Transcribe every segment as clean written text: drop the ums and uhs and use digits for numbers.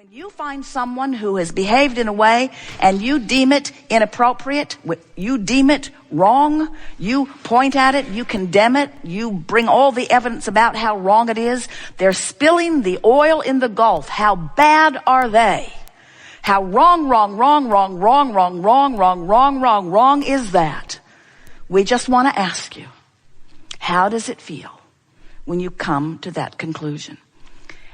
When you find someone who has behaved in a way and you deem it inappropriate, you deem it wrong, you point at it, you condemn it, you bring all the evidence about how wrong it is, they're spilling the oil in the gulf. How bad are they? How wrong is that? We just want to ask you, how does it feel when you come to that conclusion?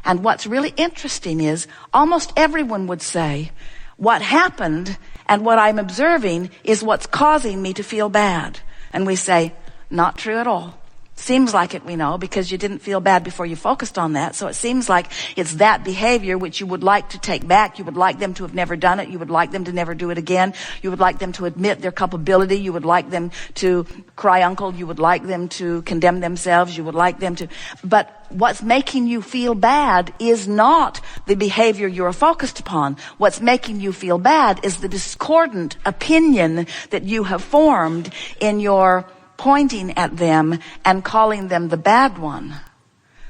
And what's really interesting is almost everyone would say, what happened and what I'm observing is what's causing me to feel bad. And we say, not true at all. Seems like it, we know, because you didn't feel bad before you focused on that. So it seems like it's that behavior which you would like to take back. You would like them to have never done it. You would like them to never do it again. You would like them to admit their culpability. You would like them to cry uncle. You would like them to condemn themselves. You would like them to... But what's making you feel bad is not the behavior you're focused upon. What's making you feel bad is the discordant opinion that you have formed in your pointing at them and calling them the bad one,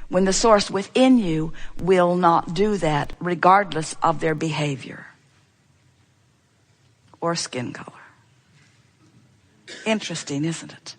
when the source within you will not do that, regardless of their behavior or skin color. Interesting, isn't it?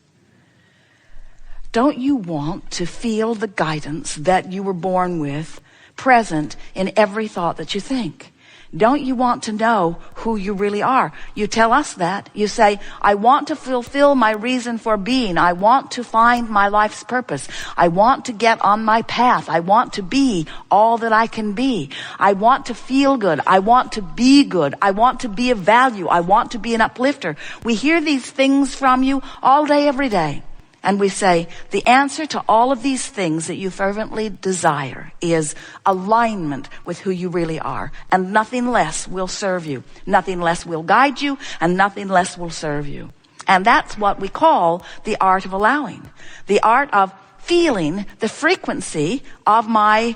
Don't you want to feel the guidance that you were born with present in every thought that you think? Don't you want to know who you really are? You tell us that. You say, I want to fulfill my reason for being. I want to find my life's purpose. I want to get on my path. I want to be all that I can be. I want to feel good. I want to be good. I want to be of value. I want to be an uplifter. We hear these things from you all day, every day. And we say, the answer to all of these things that you fervently desire is alignment with who you really are. And nothing less will serve you. Nothing less will guide you, and nothing less will serve you. And that's what we call the art of allowing. The art of feeling the frequency of my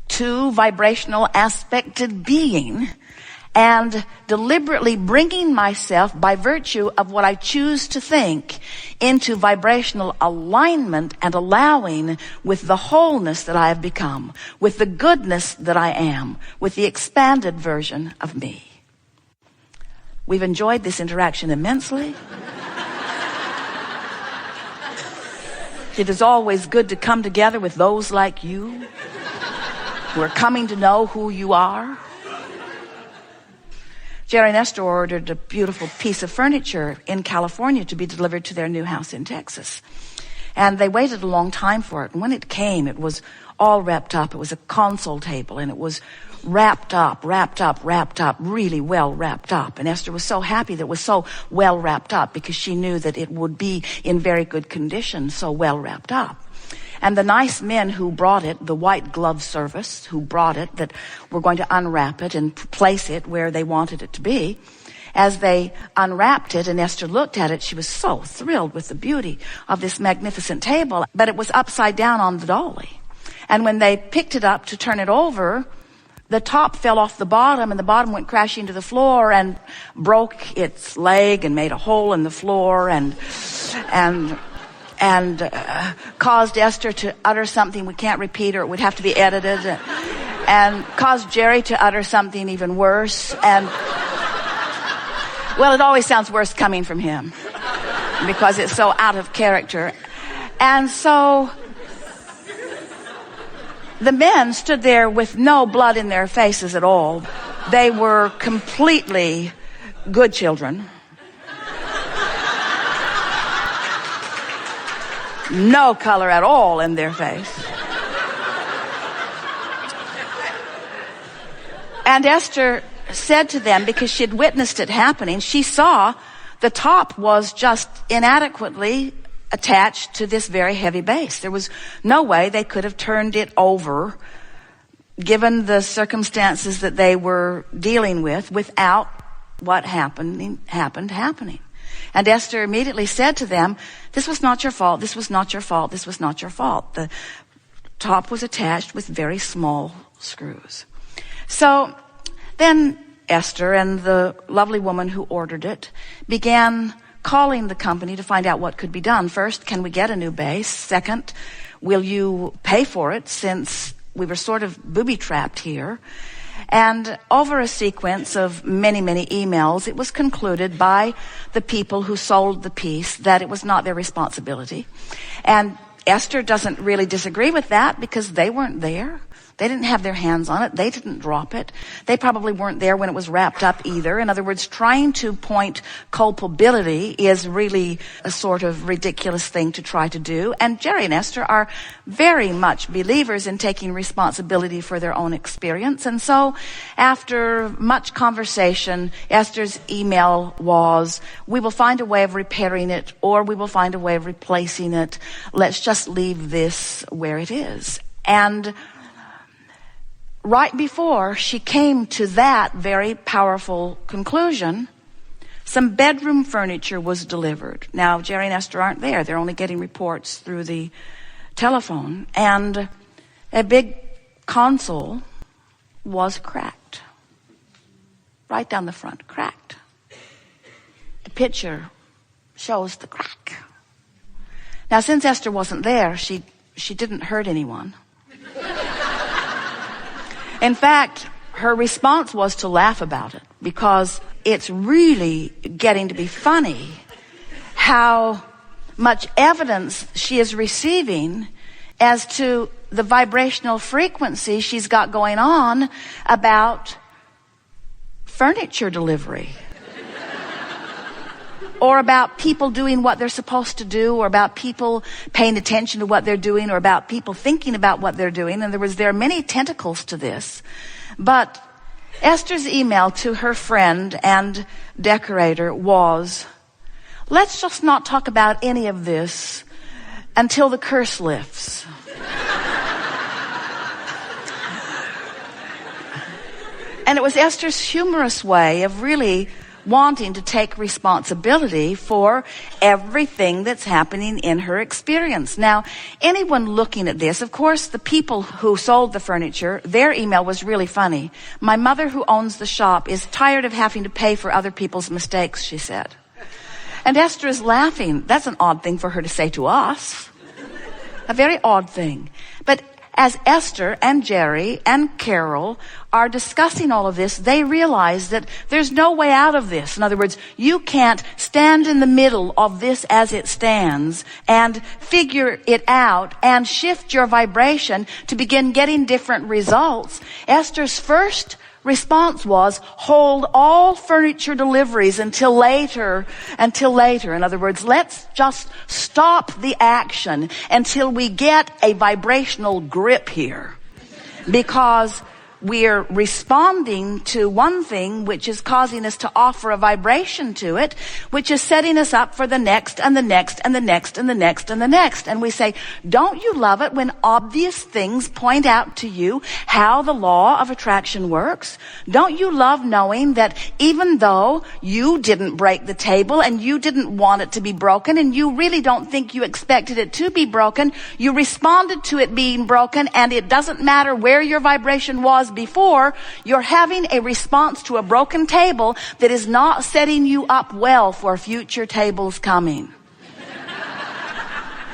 two vibrational aspected being, and deliberately bringing myself, by virtue of what I choose to think, into vibrational alignment and allowing with the wholeness that I have become, with the goodness that I am, with the expanded version of me. We've enjoyed this interaction immensely. It is always good to come together with those like you who are coming to know who you are. Jerry and Esther ordered a beautiful piece of furniture in California to be delivered to their new house in Texas. And they waited a long time for it. And when it came, it was all wrapped up. It was a console table, and it was wrapped up, really well wrapped up. And Esther was so happy that it was so well wrapped up, because she knew that it would be in very good condition, so well wrapped up. And the nice men who brought it, the white glove service who brought it, that were going to unwrap it and place it where they wanted it to be, as they unwrapped it and Esther looked at it, she was so thrilled with the beauty of this magnificent table, but it was upside down on the dolly. And when they picked it up to turn it over, the top fell off the bottom, and the bottom went crashing to the floor and broke its leg and made a hole in the floor and caused Esther to utter something we can't repeat, or it would have to be edited, and caused Jerry to utter something even worse. And, well, it always sounds worse coming from him because it's so out of character. And so the men stood there with no blood in their faces at all. They were completely good children. No color at all in their face. And Esther said to them, because she'd witnessed it happening, she saw the top was just inadequately attached to this very heavy base. There was no way they could have turned it over, given the circumstances that they were dealing with, without what happened happening. And Esther immediately said to them, this was not your fault, this was not your fault, this was not your fault. The top was attached with very small screws. So then Esther and the lovely woman who ordered it began calling the company to find out what could be done. First, can we get a new base? Second, will you pay for it, since we were sort of booby-trapped here. And over a sequence of many, many emails, it was concluded by the people who sold the piece that it was not their responsibility. And Esther doesn't really disagree with that because they weren't there. They didn't have their hands on it. They didn't drop it. They probably weren't there when it was wrapped up either. In other words, trying to point culpability is really a sort of ridiculous thing to try to do. And Jerry and Esther are very much believers in taking responsibility for their own experience. And so after much conversation, Esther's email was, we will find a way of repairing it, or we will find a way of replacing it. Let's just leave this where it is. And right before she came to that very powerful conclusion, some bedroom furniture was delivered. Now, Jerry and Esther aren't there. They're only getting reports through the telephone. And a big console was cracked. Right down the front, cracked. The picture shows the crack. Now, since Esther wasn't there, she didn't hurt anyone. In fact, her response was to laugh about it, because it's really getting to be funny how much evidence she is receiving as to the vibrational frequency she's got going on about furniture delivery. Or about people doing what they're supposed to do, or about people paying attention to what they're doing, or about people thinking about what they're doing. There are many tentacles to this. But Esther's email to her friend and decorator was, let's just not talk about any of this until the curse lifts. And it was Esther's humorous way of really wanting to take responsibility for everything that's happening in her experience. Now, anyone looking at this, of course, the people who sold the furniture, their email was really funny. My mother, who owns the shop, is tired of having to pay for other people's mistakes, she said. And Esther is laughing. That's an odd thing for her to say to us. A very odd thing. But as Esther and Jerry and Carol are discussing all of this, they realize that there's no way out of this. In other words, you can't stand in the middle of this as it stands and figure it out and shift your vibration to begin getting different results. Esther's first response was, hold all furniture deliveries until later. In other words, let's just stop the action until we get a vibrational grip here. Because we're responding to one thing which is causing us to offer a vibration to it, which is setting us up for the next and the next and the next and the next and the next. And we say, don't you love it when obvious things point out to you how the law of attraction works? Don't you love knowing that even though you didn't break the table and you didn't want it to be broken and you really don't think you expected it to be broken, you responded to it being broken, and it doesn't matter where your vibration was before, you're having a response to a broken table that is not setting you up well for future tables coming.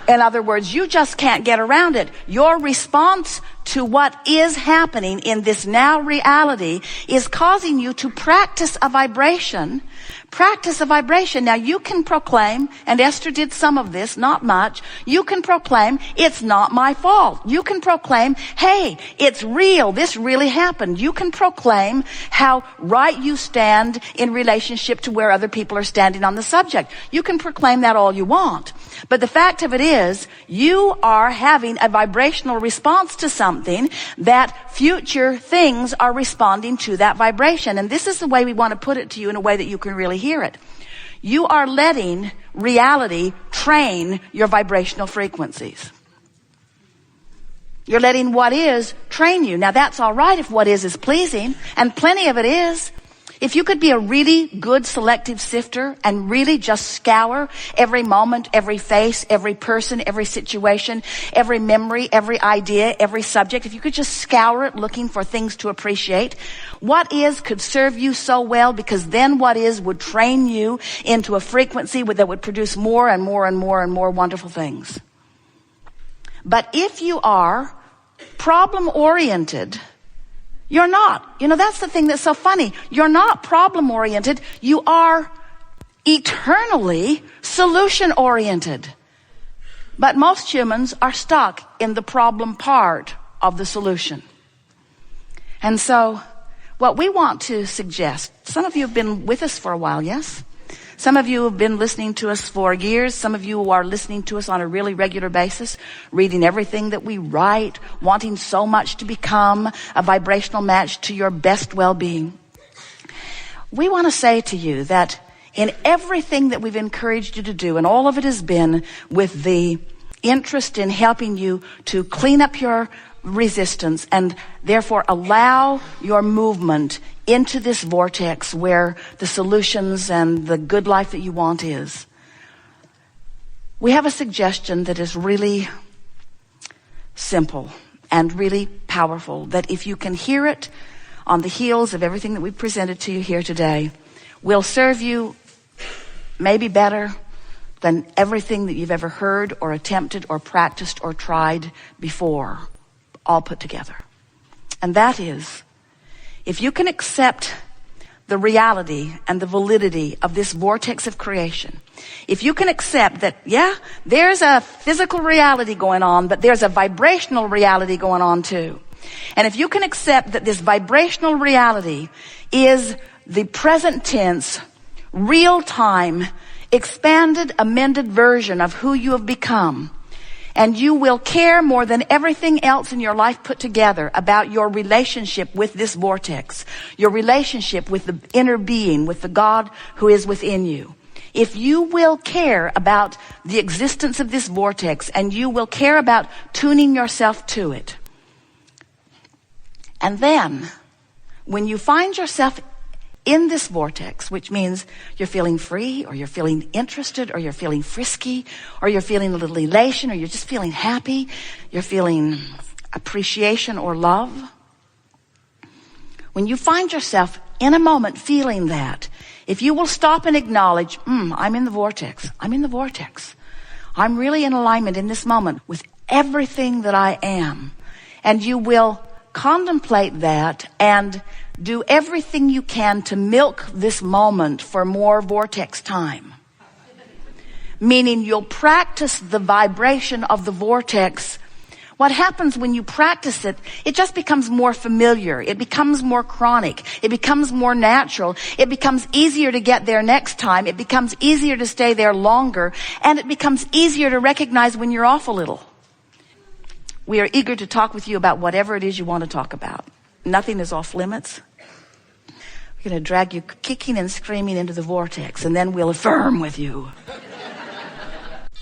In other words, you just can't get around it. Your response to what is happening in this now reality is causing you to practice a vibration. Now you can proclaim, and Esther did some of this, not much. You can proclaim, it's not my fault. You can proclaim, hey, it's real. This really happened. You can proclaim how right you stand in relationship to where other people are standing on the subject. You can proclaim that all you want. But the fact of it is, you are having a vibrational response to something that future things are responding to that vibration. And this is the way we want to put it to you in a way that you can really hear it. You are letting reality train your vibrational frequencies. You're letting what is train you. Now that's all right if what is pleasing, and plenty of it is. If you could be a really good selective sifter and really just scour every moment, every face, every person, every situation, every memory, every idea, every subject, if you could just scour it looking for things to appreciate, what is could serve you so well, because then what is would train you into a frequency that would produce more and more and more and more wonderful things. But if you are problem-oriented, you're not. You know, that's the thing that's so funny. You're not problem-oriented. You are eternally solution-oriented. But most humans are stuck in the problem part of the solution. And so what we want to suggest, some of you have been with us for a while, yes? Some of you have been listening to us for years. Some of you are listening to us on a really regular basis, reading everything that we write, wanting so much to become a vibrational match to your best well-being. We want to say to you that in everything that we've encouraged you to do, and all of it has been with the interest in helping you to clean up your resistance and therefore allow your movement into this vortex where the solutions and the good life that you want is. We have a suggestion that is really simple and really powerful, that if you can hear it on the heels of everything that we've presented to you here today, will serve you maybe better than everything that you've ever heard or attempted or practiced or tried before, all put together. And that is, if you can accept the reality and the validity of this vortex of creation, if you can accept that, yeah, there's a physical reality going on, but there's a vibrational reality going on too. And if you can accept that this vibrational reality is the present tense, real-time, expanded, amended version of who you have become, and you will care more than everything else in your life put together about your relationship with this vortex, your relationship with the inner being, with the God who is within you. If you will care about the existence of this vortex, and you will care about tuning yourself to it, and then when you find yourself in this vortex, which means you're feeling free, or you're feeling interested, or you're feeling frisky, or you're feeling a little elation, or you're just feeling happy, you're feeling appreciation or love. When you find yourself in a moment feeling that, if you will stop and acknowledge, I'm in the vortex. I'm in the vortex. I'm really in alignment in this moment with everything that I am. And you will contemplate that and do everything you can to milk this moment for more vortex time. Meaning you'll practice the vibration of the vortex. What happens when you practice it, it just becomes more familiar. It becomes more chronic. It becomes more natural. It becomes easier to get there next time. It becomes easier to stay there longer. And it becomes easier to recognize when you're off a little. We are eager to talk with you about whatever it is you want to talk about. Nothing is off limits. We're going to drag you kicking and screaming into the vortex, and then we'll affirm with you.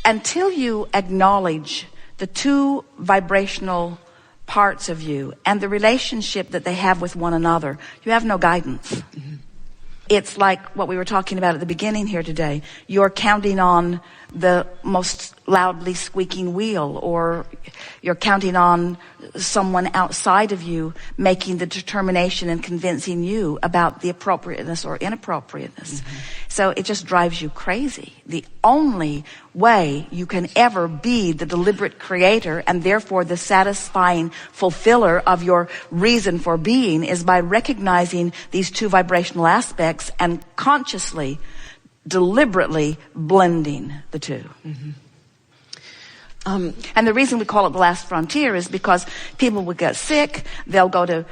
Until you acknowledge the two vibrational parts of you and the relationship that they have with one another, you have no guidance. Mm-hmm. It's like what we were talking about at the beginning here today. You're counting on the most loudly squeaking wheel, or you're counting on someone outside of you making the determination and convincing you about the appropriateness or inappropriateness. Mm-hmm. So it just drives you crazy. The only way you can ever be the deliberate creator and therefore the satisfying fulfiller of your reason for being is by recognizing these two vibrational aspects and consciously, deliberately blending the two. Mm-hmm. And the reason we call it the last frontier is because people will get sick, they'll go to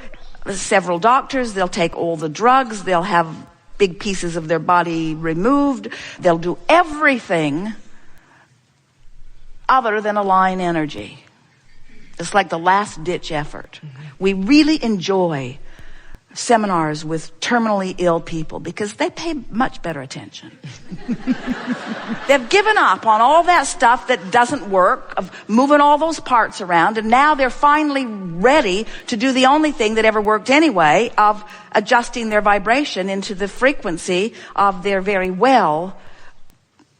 several doctors, they'll take all the drugs, they'll have big pieces of their body removed, they'll do everything other than align energy. It's like the last ditch effort. Mm-hmm. We really enjoy seminars with terminally ill people because they pay much better attention. They've given up on all that stuff that doesn't work, of moving all those parts around, and now they're finally ready to do the only thing that ever worked anyway, of adjusting their vibration into the frequency of their very well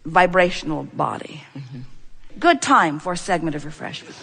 vibrational body. Mm-hmm. Good time for a segment of refreshment.